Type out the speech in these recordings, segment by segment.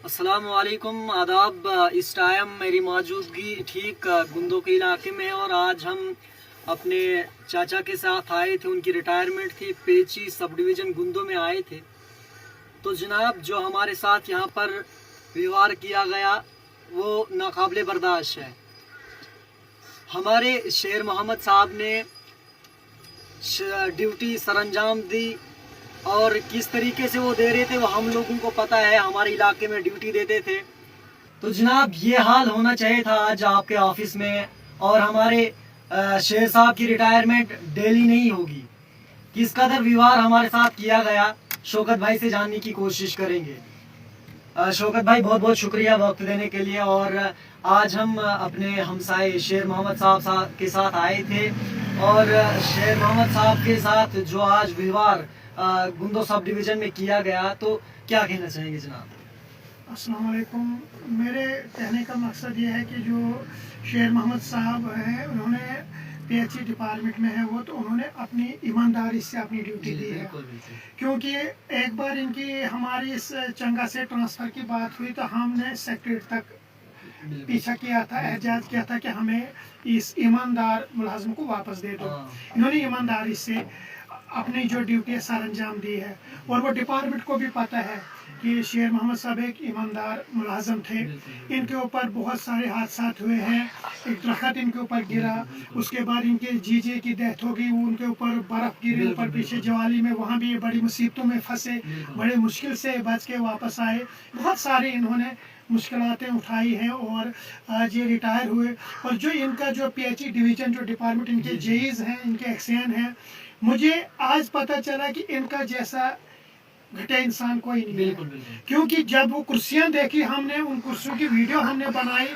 अस्सलाम वालेकुम, आदाब। इस टाइम मेरी मौजूदगी ठीक गुंदों के इलाके में है और आज हम अपने चाचा के साथ आए थे। उनकी रिटायरमेंट थी, पेची सब डिवीज़न गुंदों में आए थे। तो जनाब, जो हमारे साथ यहाँ पर व्यवहार किया गया वो नाकाबिले बर्दाश्त है। हमारे शेर मोहम्मद साहब ने ड्यूटी सरअंजाम दी और किस तरीके से वो दे रहे थे वो हम लोगों को पता है। हमारे इलाके में ड्यूटी देते थे। तो जनाब, ये हाल होना चाहिए था आज आपके ऑफिस में। और हमारे शेर साहब की रिटायरमेंट डेली नहीं होगी। किस कदर व्यवहार हमारे साथ किया गया, शौकत भाई से जानने की कोशिश करेंगे। शौकत भाई, बहुत बहुत शुक्रिया वक्त देने के लिए। और आज हम अपने हमसाए शेर मोहम्मद साहब के साथ आए थे और शेर मोहम्मद साहब के साथ जो आज व्यवहार गुंदो सब डिवीजन में किया गया, तो क्या कहना चाहेंगे जनाब? अस्सलाम वालेकुम। मेरे कहने का मकसद ये है कि जो शेर मोहम्मद साहब हैं, उन्होंने पीएचई डिपार्टमेंट में है वो, तो उन्होंने अपनी ईमानदारी से अपनी ड्यूटी दी है। क्योंकि एक बार इनकी हमारी इस चंगा से ट्रांसफ़र की बात हुई तो हमने सेक्रेटरी तक पीछा किया था, एहजाज किया था कि हमें इस ईमानदार मुलाजिम को वापस दे दो। इन्होंने ईमानदारी से अपनी जो ड्यूटी है सर अंजाम दी है। और वो डिपार्टमेंट को भी पता है कि शेर मोहम्मद साहब एक ईमानदार मुलाजिम थे। इनके ऊपर बहुत सारे हादसा हुए हैं। एक दरख्त इनके ऊपर गिरा, उसके बाद इनके जीजे की डेथ हो गई, उनके ऊपर बर्फ़ गिरी ऊपर पीछे जवाली में, वहाँ भी बड़ी मुसीबतों में फंसे, बड़े मुश्किल से बच के वापस आए। बहुत सारे इन्होंने मुश्किलातें उठाई हैं और आज ये रिटायर हुए। और जो इनका जो पीएचई डिवीज़न जो डिपार्टमेंट इनके जेईज हैं, इनके एक्सएन हैं, मुझे आज पता चला कि इनका जैसा घटिया इंसान कोई नहीं है। क्योंकि जब वो कुर्सियां देखी हमने, उन कुर्सियों की वीडियो हमने बनाई,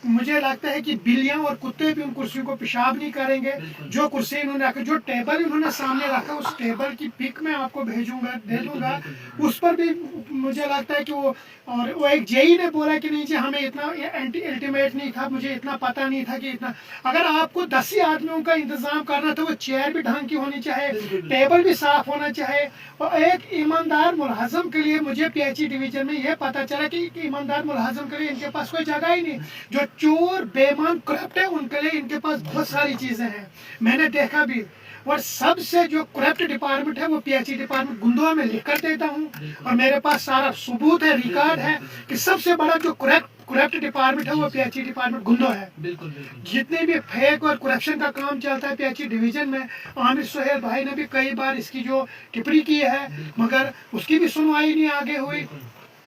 मुझे लगता है कि बिल्लियां और कुत्ते भी उन कुर्सियों को पेशाब नहीं करेंगे। जो कुर्सी इन्होंने रखा, जो टेबल इन्होंने सामने रखा, उस टेबल की पिक मैं आपको भेजूंगा, दे दूंगा। उस पर भी मुझे लगता है कि वो एक जेई ने बोला कि नहीं जी, हमें इतना अल्टीमेट नहीं था, मुझे इतना पता नहीं था कि इतना। अगर आपको 10 ही आदमियों का इंतजाम करना था, वो चेयर भी ढंग की होनी चाहिए, टेबल भी साफ होना चाहिए। और एक ईमानदार मुलाजिम के लिए मुझे पीएचई डिवीजन में यह पता चला कि ईमानदार मुलाजिम के लिए इनके पास कोई जगह ही नहीं। जो चोर बेईमान करप्ट है, उनके लिए इनके पास बहुत सारी चीजें हैं, मैंने देखा भी। और सबसे जो करप्ट डिपार्टमेंट है वो पीएचई डिपार्टमेंट गुंदवा में लिख कर देता हूँ और मेरे पास सारा सबूत है, रिकॉर्ड है कि सबसे बड़ा जो करप्ट डिपार्टमेंट है वो पीएचई डिपार्टमेंट गुंदो है। जितने भी फेक और करप्शन का काम चलता है पीएचई डिवीजन में, आमिर सुहेल भाई ने भी कई बार इसकी जो टिप्पणी की है, मगर उसकी भी सुनवाई नहीं आगे हुई।